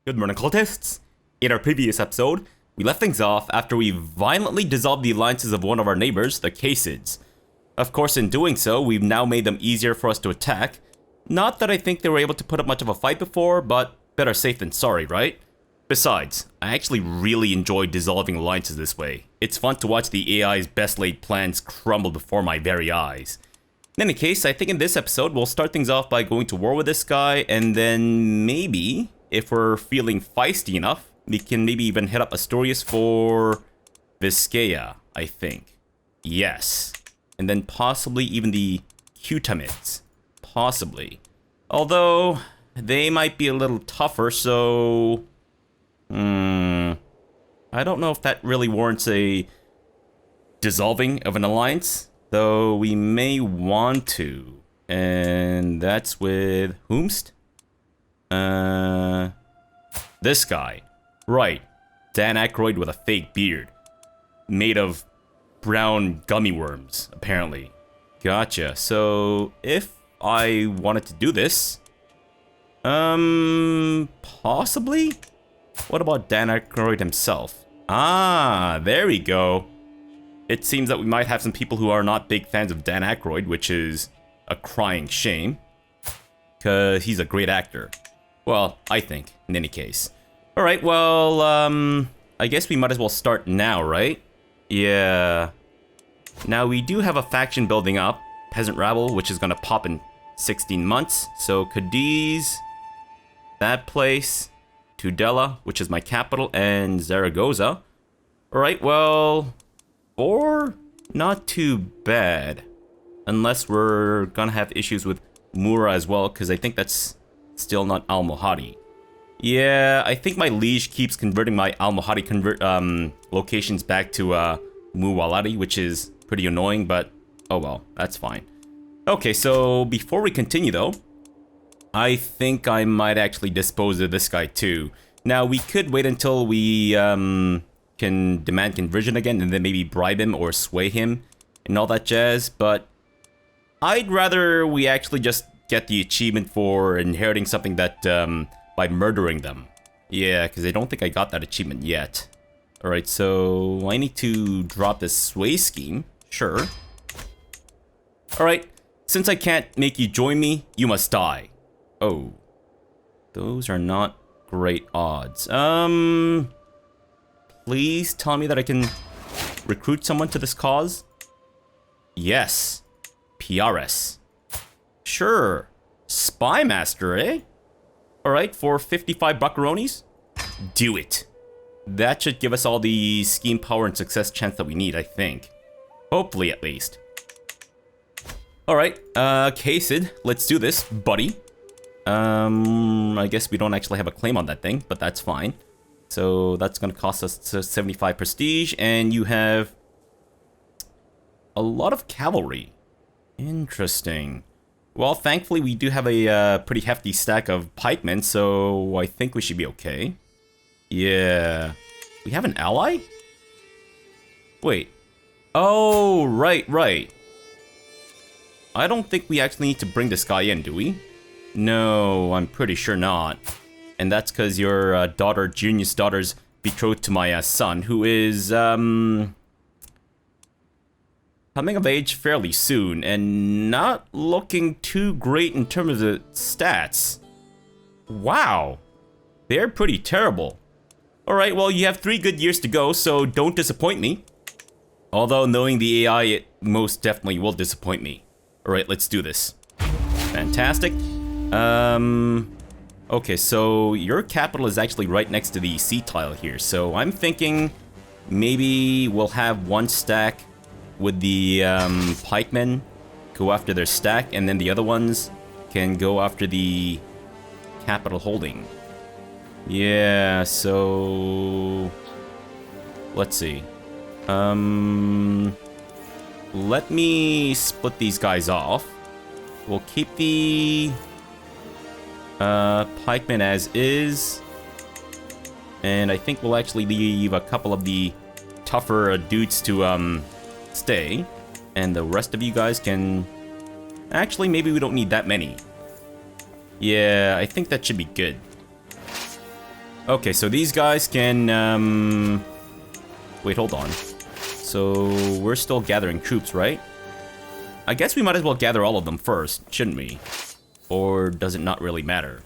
Good morning, cultists! In our previous episode, we left things off after we violently dissolved the alliances of one of our neighbors, the Qasids. Of course, in doing so, we've now made them easier for us to attack. Not that I think they were able to put up much of a fight before, but better safe than sorry, right? Besides, I actually really enjoyed dissolving alliances this way. It's fun to watch the AI's best laid plans crumble before my very eyes. In any case, I think in this episode, we'll start things off by going to war with this guy, and then maybe, if we're feeling feisty enough, we can maybe even hit up Asturias for Vizcaya, I think. Yes. And then possibly even the Qtamids. Possibly. Although, they might be a little tougher, so... I don't know if that really warrants a dissolving of an alliance, though we may want to. And that's with whomst? This guy. Right. Dan Aykroyd with a fake beard. Made of brown gummy worms, apparently. Gotcha. So, if I wanted to do this... possibly? What about Dan Aykroyd himself? Ah, there we go. It seems that we might have some people who are not big fans of Dan Aykroyd, which is a crying shame. Because he's a great actor. Well, I think, in any case. Alright, well, I guess we might as well start now, right? Yeah. Now, we do have a faction building up, Peasant Rabble, which is gonna pop in 16 months. So, Cadiz, that place, Tudela, which is my capital, and Zaragoza. Alright, well, 4, not too bad. Unless we're gonna have issues with Mura as well, because I think that's still not Al-Mohadi. Yeah, I think my liege keeps converting my Al-Mohadi locations back to Muwaladi, which is pretty annoying, but oh well, that's fine. Okay, so before we continue though, I think I might actually dispose of this guy too. Now, we could wait until we can demand conversion again and then maybe bribe him or sway him and all that jazz, but I'd rather we actually just get the achievement for inheriting something that, by murdering them. Yeah, because I don't think I got that achievement yet. Alright, so I need to drop this sway scheme. Sure. Alright, since I can't make you join me, you must die. Oh. Those are not great odds. Please tell me that I can recruit someone to this cause? Yes. PRS. Sure. Spy Master, eh? Alright, for 55 buckaronis? Do it. That should give us all the scheme power and success chance that we need, I think. Hopefully, at least. Alright, Qasid, let's do this, buddy. I guess we don't actually have a claim on that thing, but that's fine. So, that's gonna cost us 75 prestige, and you have a lot of cavalry. Interesting. Well, thankfully, we do have a pretty hefty stack of pikemen, so I think we should be okay. Yeah. We have an ally? Wait. Oh, right. I don't think we actually need to bring this guy in, do we? No, I'm pretty sure not. And that's because your genius daughter's betrothed to my son, who is, coming of age fairly soon, and not looking too great in terms of stats. Wow. They're pretty terrible. Alright, well, you have 3 good years to go, so don't disappoint me. Although, knowing the AI, it most definitely will disappoint me. Alright, let's do this. Fantastic. Okay, so your capital is actually right next to the sea tile here, so I'm thinking maybe we'll have one stack with the pikemen go after their stack, and then the other ones can go after the capital holding. Yeah, so let's see. Let me split these guys off. We'll keep the pikemen as is, and I think we'll actually leave a couple of the tougher dudes to stay, and the rest of you guys can Actually, maybe we don't need that many. Yeah, I think that should be good. Okay, so these guys can, wait, hold on. So, we're still gathering troops, right? I guess we might as well gather all of them first, shouldn't we? Or does it not really matter?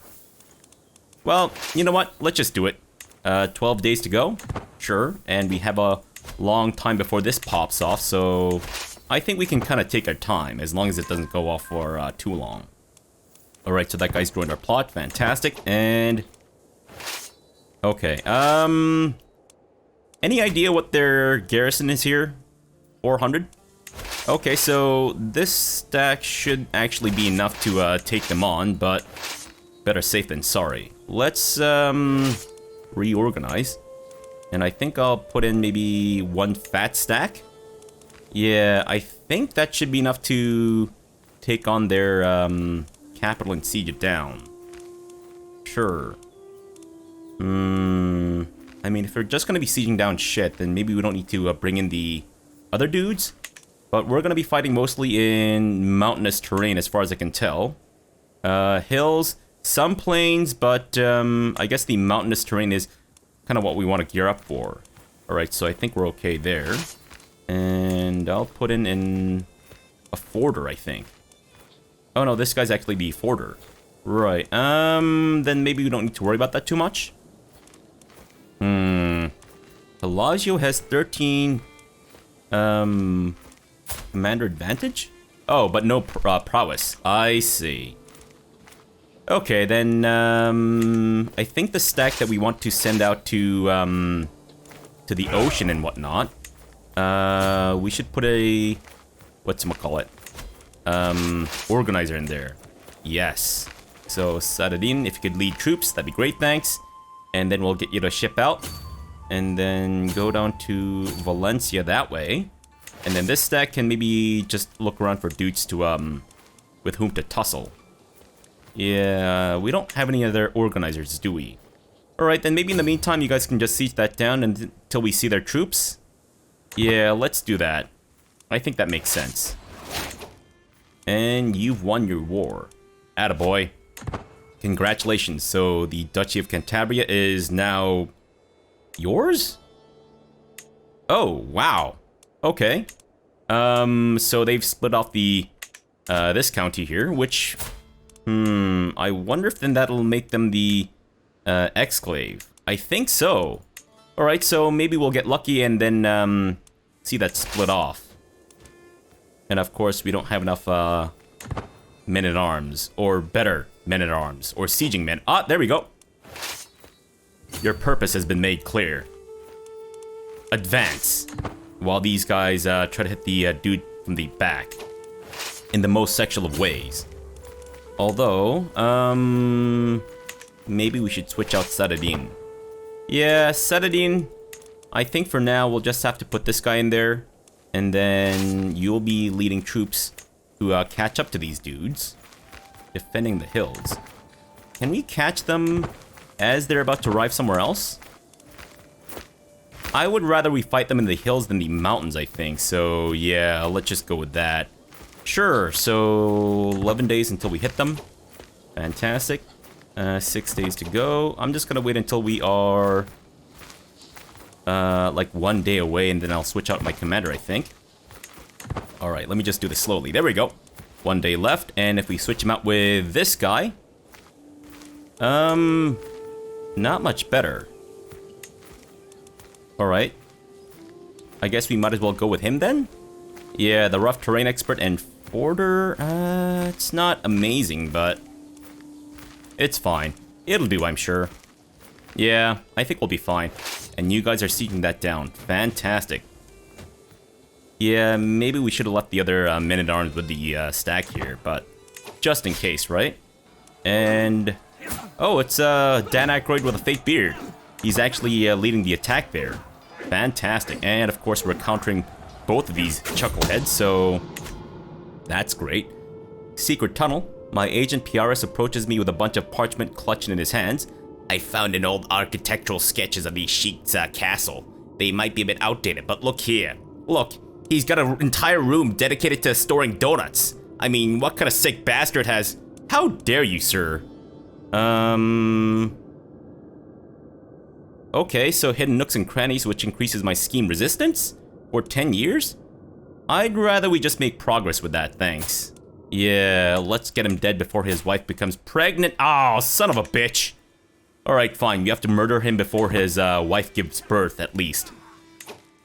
Well, you know what? Let's just do it. 12 days to go? Sure. And we have a long time before this pops off, so I think we can kind of take our time, as long as it doesn't go off for too long. Alright, so that guy's joined our plot. Fantastic. And... okay, any idea what their garrison is here? 400? Okay, so this stack should actually be enough to take them on, but better safe than sorry. Let's reorganize. And I think I'll put in maybe one fat stack. Yeah, I think that should be enough to take on their capital and siege it down. Sure. I mean, if we're just gonna be sieging down shit, then maybe we don't need to bring in the other dudes. But we're gonna be fighting mostly in mountainous terrain, as far as I can tell. Hills, some plains, but I guess the mountainous terrain is kind of what we want to gear up for. Alright, so I think we're okay there. And I'll put in a forder, I think. Oh no, this guy's actually the forder. Right, then maybe we don't need to worry about that too much. Pelagio has 13, commander advantage? Oh, but no prowess. I see. Okay, then, I think the stack that we want to send out to the ocean and whatnot, we should put a, whatchamacallit, organizer in there. Yes. So, Saladin, if you could lead troops, that'd be great, thanks. And then we'll get you to ship out. And then go down to Valencia that way. And then this stack can maybe just look around for dudes to, with whom to tussle. Yeah, we don't have any other organizers, do we? Alright, then maybe in the meantime you guys can just siege that down until we see their troops. Yeah, let's do that. I think that makes sense. And you've won your war. Attaboy. Congratulations, so the Duchy of Cantabria is now yours? Oh, wow. Okay. So they've split off the this county here, which I wonder if then that'll make them the exclave. I think so. Alright, so maybe we'll get lucky and then see that split off. And of course, we don't have enough men-at-arms, or better men-at-arms, or sieging men. Ah, there we go. Your purpose has been made clear. Advance. While these guys try to hit the dude from the back. In the most sexual of ways. Although, maybe we should switch out Saladin. Yeah, Saladin, I think for now we'll just have to put this guy in there. And then you'll be leading troops to catch up to these dudes. Defending the hills. Can we catch them as they're about to arrive somewhere else? I would rather we fight them in the hills than the mountains, I think. So, yeah, let's just go with that. Sure, so 11 days until we hit them. Fantastic. 6 days to go. I'm just gonna wait until we are like 1 day away, and then I'll switch out my commander, I think. Alright, let me just do this slowly. There we go. 1 day left, and if we switch him out with this guy, not much better. Alright. I guess we might as well go with him then? Yeah, the rough terrain expert and forder, it's not amazing, but it's fine. It'll do, I'm sure. Yeah, I think we'll be fine. And you guys are sieging that down. Fantastic. Yeah, maybe we should have left the other men-at-arms with the stack here, but just in case, right? And oh, it's Dan Aykroyd with a fake beard. He's actually leading the attack there. Fantastic. And of course, we're countering both of these chuckleheads, so that's great. Secret tunnel. My agent PRS approaches me with a bunch of parchment clutching in his hands. I found an old architectural sketches of the Sheik's castle. They might be a bit outdated, but look here. Look, he's got an entire room dedicated to storing donuts. I mean, what kind of sick bastard has... How dare you, sir? Okay, so hidden nooks and crannies, which increases my scheme resistance? For 10 years? I'd rather we just make progress with that, thanks. Yeah, let's get him dead before his wife becomes pregnant. Oh, son of a bitch. Alright, fine. We have to murder him before his wife gives birth, at least.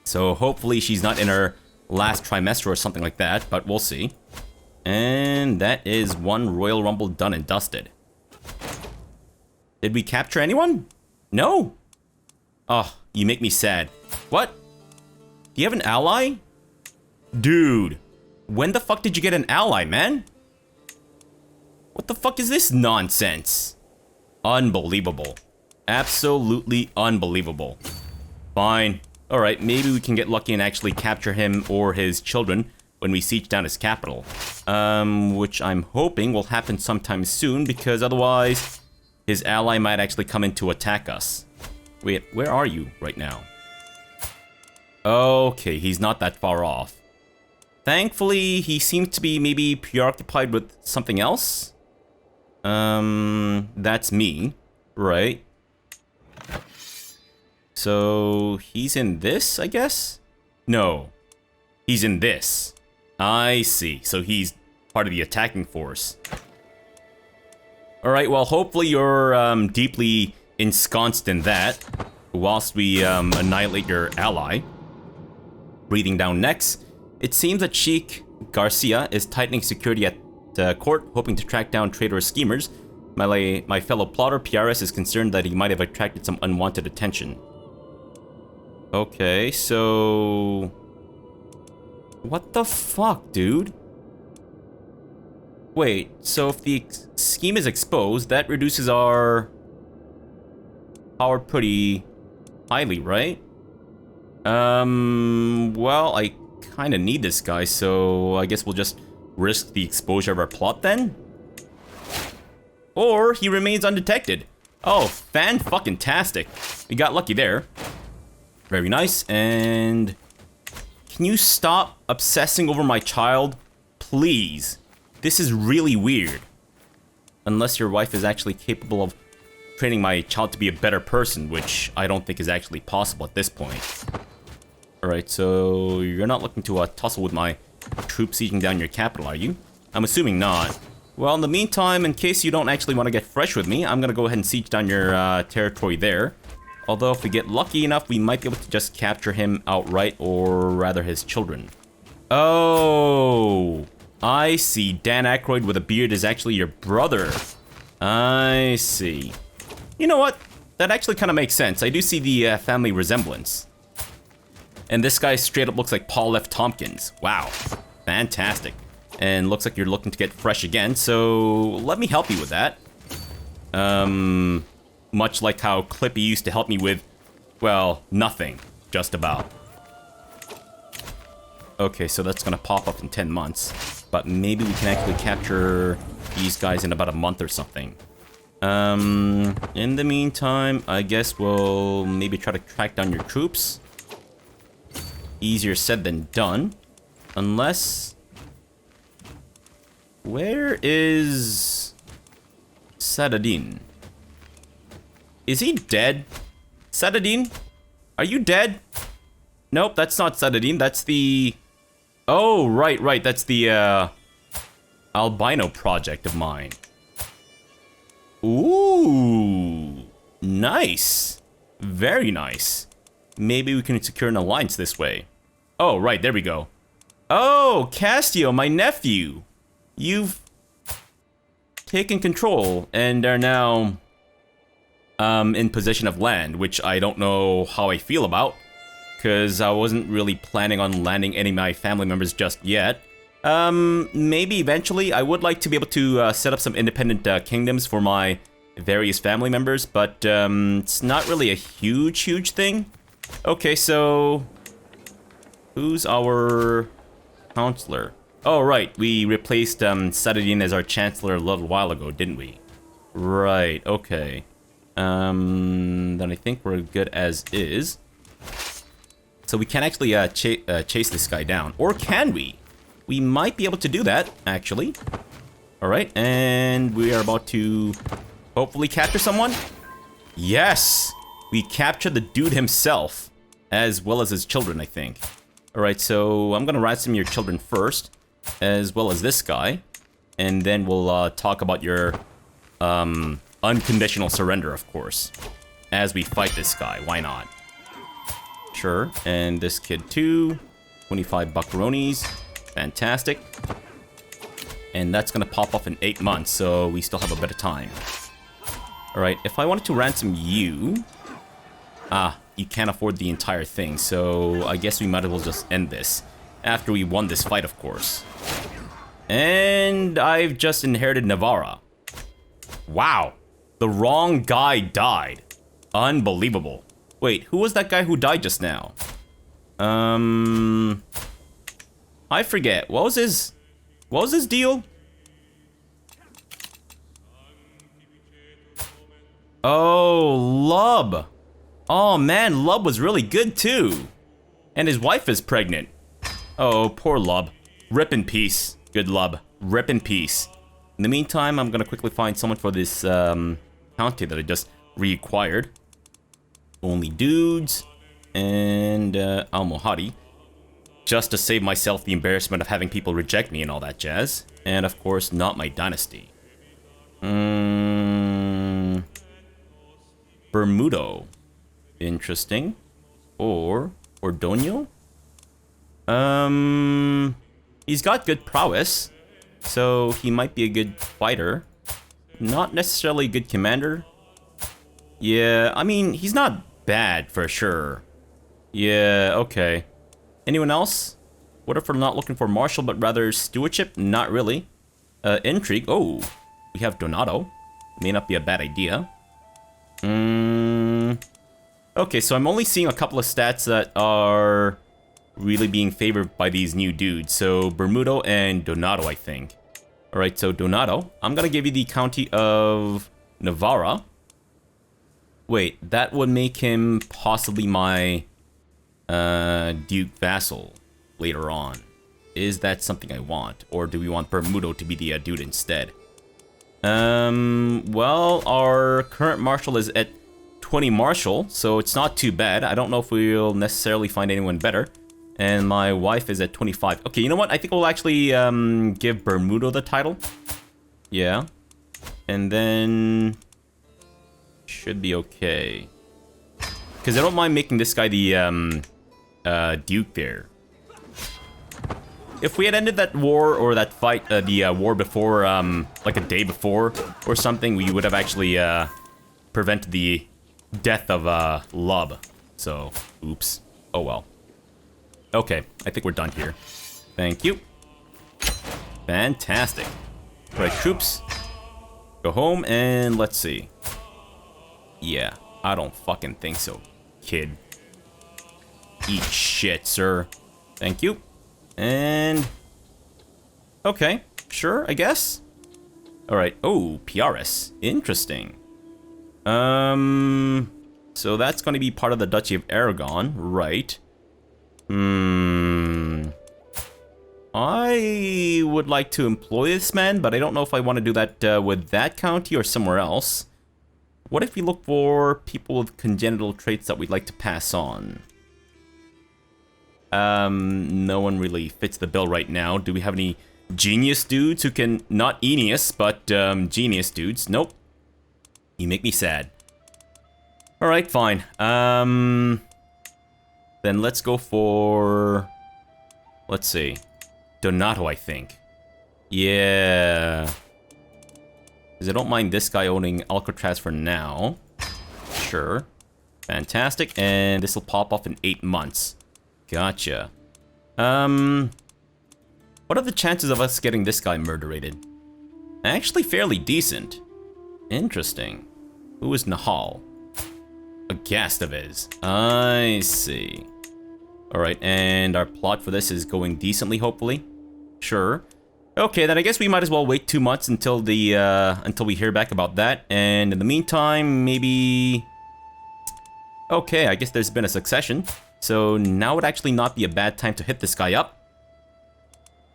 So hopefully she's not in her last trimester or something like that, but we'll see. And that is one Royal Rumble done and dusted. Did we capture anyone? No. Oh, you make me sad. What? Do you have an ally? Dude, when the fuck did you get an ally, man? What the fuck is this nonsense? Unbelievable. Absolutely unbelievable. Fine. Alright, maybe we can get lucky and actually capture him or his children when we siege down his capital. Which I'm hoping will happen sometime soon, because otherwise his ally might actually come in to attack us. Wait, where are you right now? Okay, he's not that far off. Thankfully, he seems to be maybe preoccupied with something else. That's me, right? So, he's in this, I guess? No, he's in this. I see, so he's part of the attacking force. Alright, well, hopefully you're deeply ensconced in that, whilst we annihilate your ally. Breathing down next, it seems that Sheikh Garcia is tightening security at court, hoping to track down traitorous schemers. My fellow plotter, PRS, is concerned that he might have attracted some unwanted attention. Okay, so... What the fuck, dude? Wait, so if the scheme is exposed, that reduces our power pretty highly, right? Well, I kind of need this guy, so I guess we'll just risk the exposure of our plot then? Or he remains undetected. Oh, fan-fucking-tastic. We got lucky there. Very nice, and... Can you stop obsessing over my child? Please. This is really weird. Unless your wife is actually capable of training my child to be a better person, which I don't think is actually possible at this point. Alright, so you're not looking to tussle with my troops sieging down your capital, are you? I'm assuming not. Well, in the meantime, in case you don't actually want to get fresh with me, I'm gonna go ahead and siege down your territory there. Although, if we get lucky enough, we might be able to just capture him outright, or rather his children. Oh, I see. Dan Aykroyd with a beard is actually your brother. I see. You know what? That actually kind of makes sense. I do see the family resemblance. And this guy straight up looks like Paul F. Tompkins. Wow. Fantastic. And looks like you're looking to get fresh again, so let me help you with that. Much like how Clippy used to help me with, well, nothing. Just about. Okay, so that's gonna pop up in 10 months. But maybe we can actually capture these guys in about a month or something. In the meantime, I guess we'll maybe try to track down your troops. Easier said than done. Unless... Where is... Saladin? Is he dead? Saladin? Are you dead? Nope, that's not Saladin. That's the... Oh, right. That's the, albino project of mine. Ooh. Nice. Very nice. Maybe we can secure an alliance this way. Oh, right, there we go. Oh, Castio, my nephew. You've taken control and are now... in possession of land, which I don't know how I feel about, because I wasn't really planning on landing any of my family members just yet. Maybe eventually I would like to be able to set up some independent kingdoms for my various family members, but it's not really a huge thing. Okay, so who's our counselor? Oh, right, we replaced Saladin as our chancellor a little while ago, didn't we? Right, okay. Then I think we're good as is. So we can actually chase this guy down. Or can we? we might be able to do that, actually. Alright, and we are about to hopefully capture someone. Yes! We captured the dude himself, as well as his children, I think. Alright, so I'm gonna ransom your children first, as well as this guy. And then we'll talk about your unconditional surrender, of course, as we fight this guy. Why not? Sure, and this kid too. 25 buckaroonies. Fantastic. And that's gonna pop off in 8 months, so we still have a bit of time. Alright, if I wanted to ransom you... Ah, you can't afford the entire thing, so I guess we might as well just end this. After we won this fight, of course. And I've just inherited Navarra. Wow. The wrong guy died. Unbelievable. Wait, who was that guy who died just now? I forget. What was his deal? Oh, Lub. Oh man, Lub was really good too. And his wife is pregnant. Oh, poor Lub. Rip in peace. Good Lub. Rip in peace. In the meantime, I'm gonna quickly find someone for this county that I just reacquired. Only dudes. And Almohadi. Just to save myself the embarrassment of having people reject me and all that jazz. And of course, not my dynasty. Bermudo. Interesting. Or Ordonio? He's got good prowess. So he might be a good fighter. Not necessarily a good commander. Yeah, I mean, he's not bad for sure. Yeah, okay. Anyone else? What if we're not looking for martial, but rather stewardship? Not really. Intrigue. Oh, we have Donato. May not be a bad idea. Okay, so I'm only seeing a couple of stats that are really being favored by these new dudes. So Bermudo and Donato, I think. Alright, so Donato, I'm gonna give you the county of Navarra. Wait, that would make him possibly my Duke vassal later on. Is that something I want? Or do we want Bermudo to be the dude instead? Well, our current marshal is at 20 marshal, so it's not too bad. I don't know if we'll necessarily find anyone better. And my wife is at 25. Okay, you know what? I think we'll actually give Bermudo the title. Yeah. And then... should be okay. Because I don't mind making this guy the Duke there. If we had ended that war or that fight, the war before, like a day before or something, we would have actually prevented the death of Lub. So, oops. Oh well. Okay, I think we're done here. Thank you. Fantastic. Right, troops. Go home and let's see. Yeah, I don't fucking think so, kid. Eat shit, sir. Thank you. And... okay, sure, I guess. Alright, oh, PRS. Interesting. So that's going to be part of the Duchy of Aragon, right? I would like to employ this man, but I don't know if I want to do that with that county or somewhere else. What if we look for people with congenital traits that we'd like to pass on? No one really fits the bill right now. Do we have any genius dudes who can... not Aeneas, but genius dudes? Nope. You make me sad. Alright, fine. Then let's go for... let's see. Donato, I think. Yeah. Because I don't mind this guy owning Alcatraz for now. Sure. Fantastic. And this will pop off in 8 months. Gotcha. What are the chances of us getting this guy murderated? Actually fairly decent. Interesting. Who is Nahal? A guest of his. I see. Alright, and our plot for this is going decently, hopefully. Sure. Okay, then I guess we might as well wait 2 months until the until we hear back about that. And in the meantime, maybe... okay, I guess there's been a succession. So now would actually not be a bad time to hit this guy up.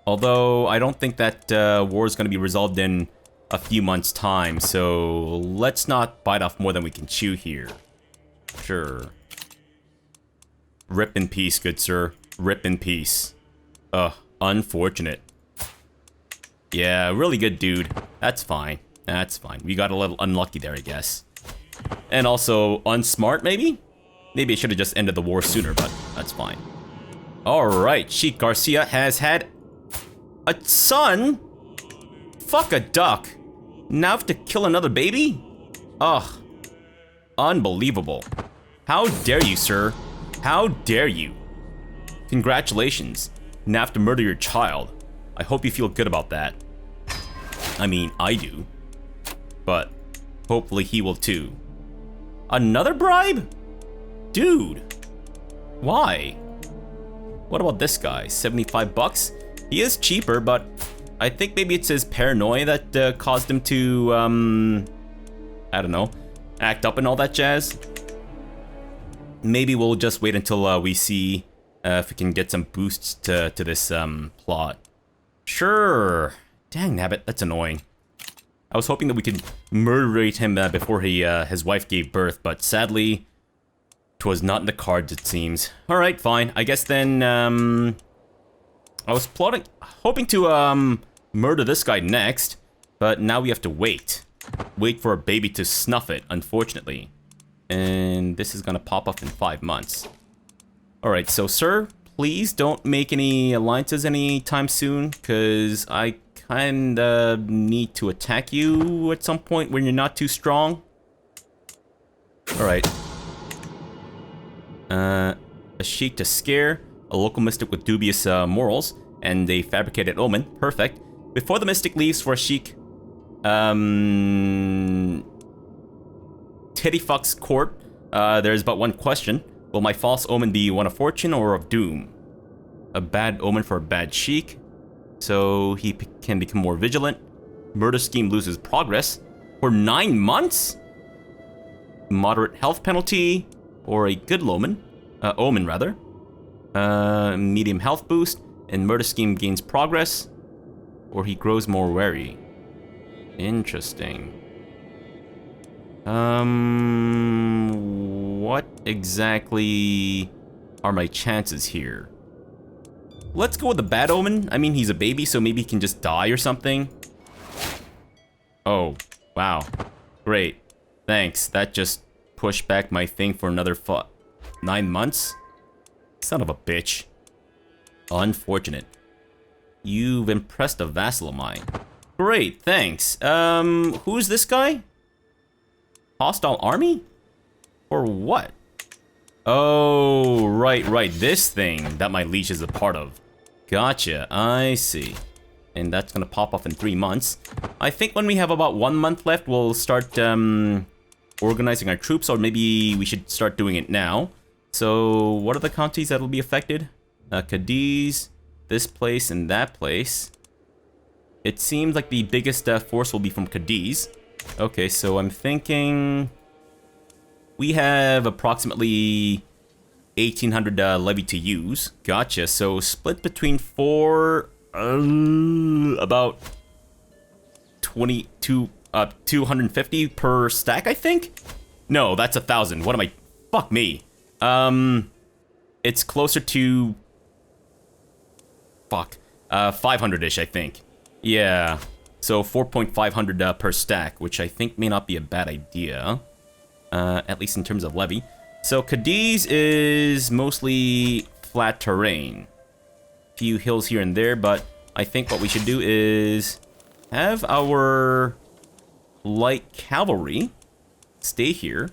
Although, I don't think that war is going to be resolved in a few months' time, so let's not bite off more than we can chew here. Sure. Rip in peace, good sir. Rip in peace. Ugh, unfortunate. Yeah, really good dude. That's fine. That's fine. We got a little unlucky there, I guess. And also, unsmart, maybe? Maybe I should have just ended the war sooner, but that's fine. Alright, Sheik Garcia has had a son? Fuck a duck. Now I have to kill another baby? Ugh. Unbelievable. How dare you, sir? How dare you? Congratulations. Now I have to murder your child. I hope you feel good about that. I mean, I do. But hopefully he will too. Another bribe? Dude. Why? What about this guy? 75 bucks? He is cheaper, but I think maybe it's his paranoia that caused him to, I don't know, act up and all that jazz. Maybe we'll just wait until we see if we can get some boosts to this plot. Sure. Dang nabbit, that's annoying. I was hoping that we could murderate him before his wife gave birth, but sadly, 'twas not in the cards, it seems. Alright, fine. I guess then, I was hoping to, murder this guy next, but now we have to wait. Wait for a baby to snuff it, unfortunately. And this is gonna pop up in 5 months. Alright, so sir, please don't make any alliances anytime soon, because I kinda need to attack you at some point when you're not too strong. Alright. A sheik to scare, a local mystic with dubious morals, and a fabricated omen. Perfect. Before the mystic leaves for a sheik, Tittyfuck's court, there's but one question. Will my false omen be one of fortune or of doom? A bad omen for a bad sheik, so he can become more vigilant. Murder scheme loses progress for 9 months? Moderate health penalty, or a good omen, rather. Medium health boost, and murder scheme gains progress, or he grows more wary. Interesting. What exactly are my chances here? Let's go with the bad omen. I mean, he's a baby, so maybe he can just die or something. Oh, wow. Great. Thanks. That just pushed back my thing for another 9 months? Son of a bitch. Unfortunate. You've impressed a vassal of mine. Great, thanks. Who's this guy? Hostile army? Or what? Oh, right. This thing that my leash is a part of. Gotcha, I see. And that's gonna pop off in 3 months. I think when we have about 1 month left, we'll start organizing our troops, or maybe we should start doing it now. So, what are the counties that'll be affected? Cadiz, this place, and that place. It seems like the biggest force will be from Cadiz. Okay, so I'm thinking we have approximately 1,800 levy to use. Gotcha. So split between 4, about 250 per stack, I think. No, that's 1,000. What am I? Fuck me. It's closer to 500-ish, I think. Yeah. So 4,500 per stack, which I think may not be a bad idea. At least in terms of levy. So Cadiz is mostly flat terrain. Few hills here and there, but I think what we should do is have our light cavalry stay here.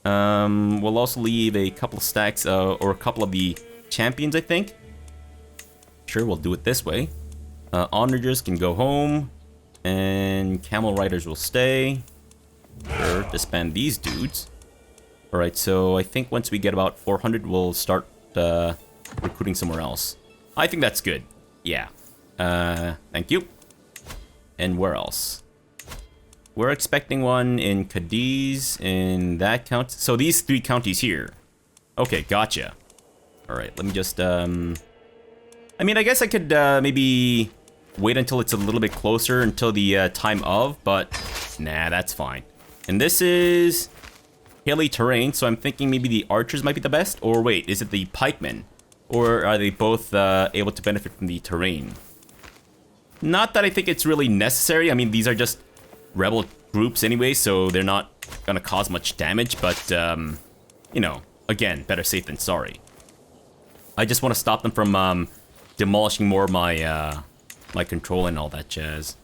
We'll also leave a couple of stacks, or a couple of the champions, I think. Sure, we'll do it this way. Onagers can go home. And camel riders will stay. Sure, disband these dudes. Alright, so I think once we get about 400, we'll start recruiting somewhere else. I think that's good. Yeah. Thank you. And where else? We're expecting one in Cadiz, in that count. So these 3 counties here. Okay, gotcha. Alright, let me just, I mean, I guess I could maybe wait until it's a little bit closer until the time of, but nah, that's fine. And this is hilly terrain, so I'm thinking maybe the archers might be the best. Or wait, is it the pikemen? Or are they both able to benefit from the terrain? Not that I think it's really necessary. I mean, these are just rebel groups anyway, so they're not gonna cause much damage, but you know, again, better safe than sorry. I just want to stop them from demolishing more of my my control and all that jazz.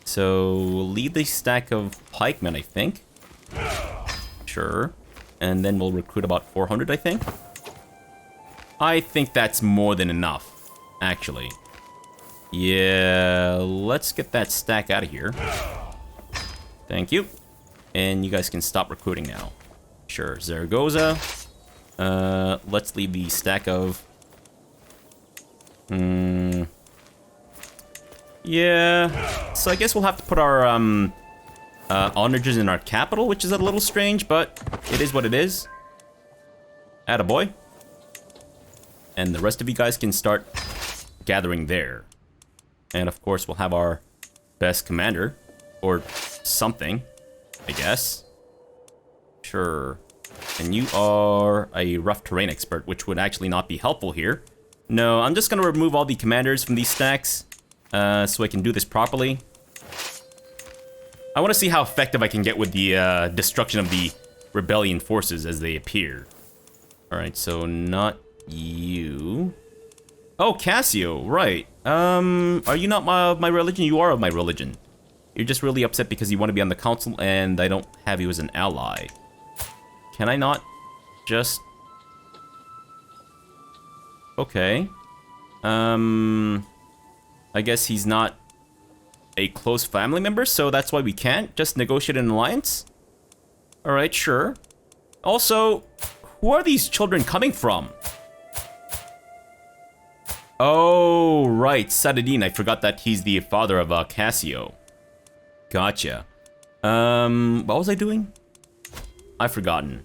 So leave the stack of pikemen, I think. Sure. And then we'll recruit about 400, I think. I think that's more than enough, actually. Yeah, let's get that stack out of here. Thank you. And you guys can stop recruiting now. Sure, Zaragoza. Let's leave the stack of... Yeah, so I guess we'll have to put our onagers in our capital, which is a little strange, but it is what it is. Attaboy. And the rest of you guys can start gathering there. And of course, we'll have our best commander, or something, I guess. Sure. And you are a rough terrain expert, which would actually not be helpful here. No, I'm just going to remove all the commanders from these stacks, so I can do this properly. I want to see how effective I can get with the destruction of the rebellion forces as they appear. Alright, so not you. Oh, Cassio, right. Are you not my religion? You are of my religion. You're just really upset because you want to be on the council and I don't have you as an ally. Can I not just... Okay. I guess he's not a close family member, so that's why we can't just negotiate an alliance? Alright, sure. Also, who are these children coming from? Oh, right, Saladin. I forgot that he's the father of Cassio. Gotcha. What was I doing? I've forgotten.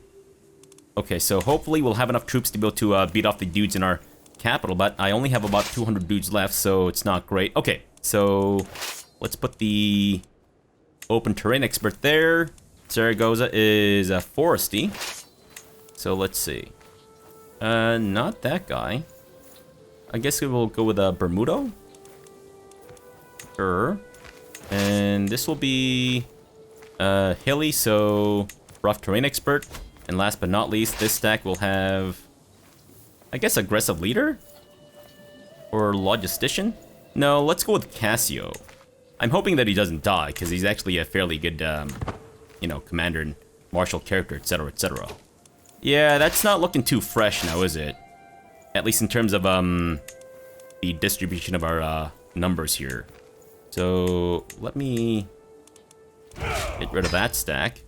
Okay, so hopefully we'll have enough troops to be able to beat off the dudes in our capital, but I only have about 200 dudes left, so it's not great. Okay, so let's put the open terrain expert there. Zaragoza is a foresty. So let's see. Not that guy. I guess we will go with a Bermudo. Sure. And this will be hilly, so rough terrain expert. And last but not least, this stack will have, I guess, aggressive leader? Or logistician? No, let's go with Cassio. I'm hoping that he doesn't die, because he's actually a fairly good, you know, commander and martial character, etc., etc. Yeah, that's not looking too fresh now, is it? At least in terms of, the distribution of our, numbers here. So, let me get rid of that stack.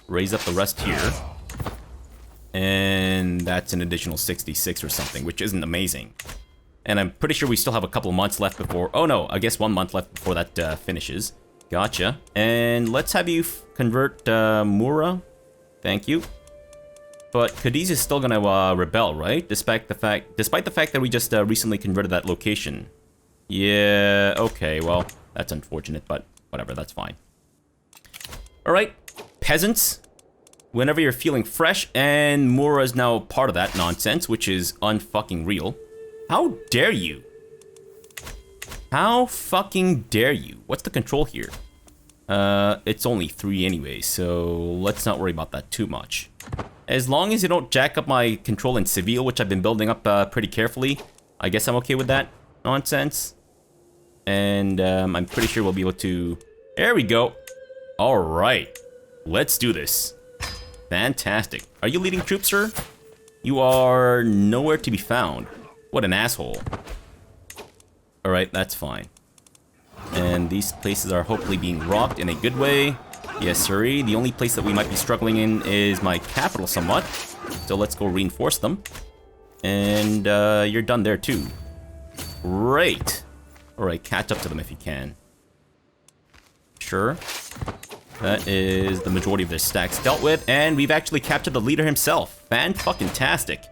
Raise up the rest here. And that's an additional 66 or something, which isn't amazing. And I'm pretty sure we still have a couple months left before... Oh no, I guess 1 month left before that finishes. Gotcha. And let's have you convert Mura. Thank you. But Cadiz is still gonna rebel, right? Despite the fact that we just recently converted that location. Yeah, okay, well, that's unfortunate, but whatever, that's fine. Alright, peasants. Whenever you're feeling fresh, and Mura is now part of that nonsense, which is unfucking real. How dare you? How fucking dare you? What's the control here? It's only 3 anyway, so let's not worry about that too much. As long as you don't jack up my control in Seville, which I've been building up pretty carefully, I guess I'm okay with that nonsense. And I'm pretty sure we'll be able to... There we go. Alright. Let's do this. Fantastic. Are you leading troops, sir? You are nowhere to be found. What an asshole. Alright, that's fine. And these places are hopefully being rocked in a good way. Yes, sirree. The only place that we might be struggling in is my capital somewhat. So let's go reinforce them. And you're done there too. Great. Alright, catch up to them if you can. Sure. That is the majority of their stacks dealt with. And we've actually captured the leader himself. Fan-fucking-tastic.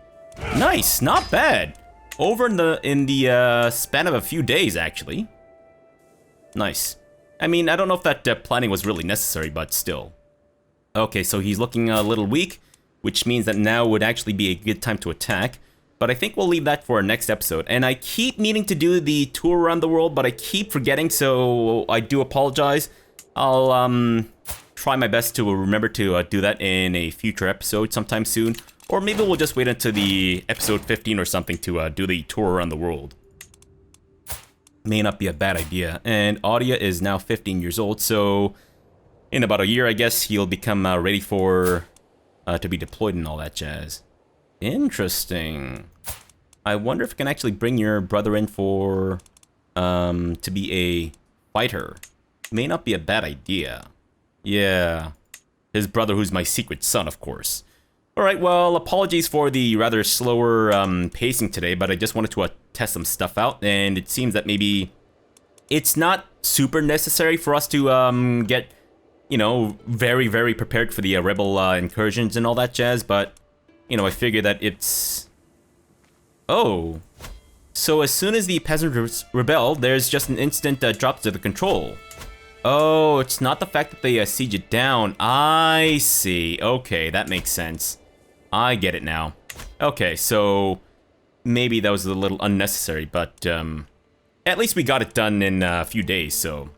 Nice, not bad. over in the span of a few days, actually. Nice. I mean, I don't know if that planning was really necessary, but still. Okay, so he's looking a little weak, which means that now would actually be a good time to attack. But I think we'll leave that for our next episode. And I keep meaning to do the tour around the world, but I keep forgetting, so I do apologize. I'll try my best to remember to do that in a future episode sometime soon. Or maybe we'll just wait until the episode 15 or something to do the tour around the world. May not be a bad idea. And Audia is now 15 years old, so in about a year, I guess, he'll become ready for to be deployed and all that jazz. Interesting. I wonder if I can actually bring your brother in for to be a fighter. May not be a bad idea. Yeah. His brother, who's my secret son, of course. Alright, well, apologies for the rather slower pacing today, but I just wanted to test some stuff out, and it seems that maybe it's not super necessary for us to get, you know, very, very prepared for the rebel incursions and all that jazz, but, you know, I figure that it's... Oh. So as soon as the peasants rebel, there's just an instant drop to the control. Oh, it's not the fact that they siege it down. I see. Okay, that makes sense. I get it now. Okay, so maybe that was a little unnecessary, but at least we got it done in a few days, so,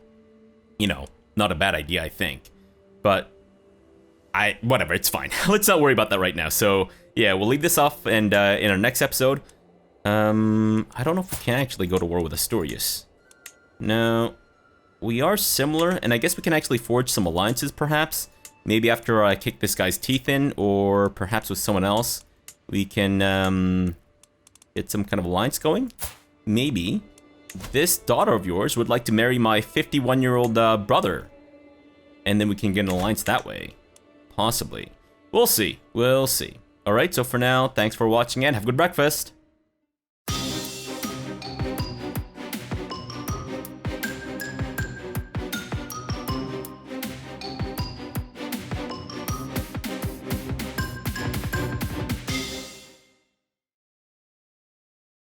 you know, not a bad idea, I think. But whatever, it's fine. Let's not worry about that right now. So yeah, we'll leave this off, and in our next episode, I don't know if we can actually go to war with Asturias. No, we are similar, and I guess we can actually forge some alliances, perhaps. Maybe after I kick this guy's teeth in, or perhaps with someone else, we can get some kind of alliance going. Maybe this daughter of yours would like to marry my 51-year-old brother, and then we can get an alliance that way. Possibly. We'll see. We'll see. Alright, so for now, thanks for watching and have a good breakfast.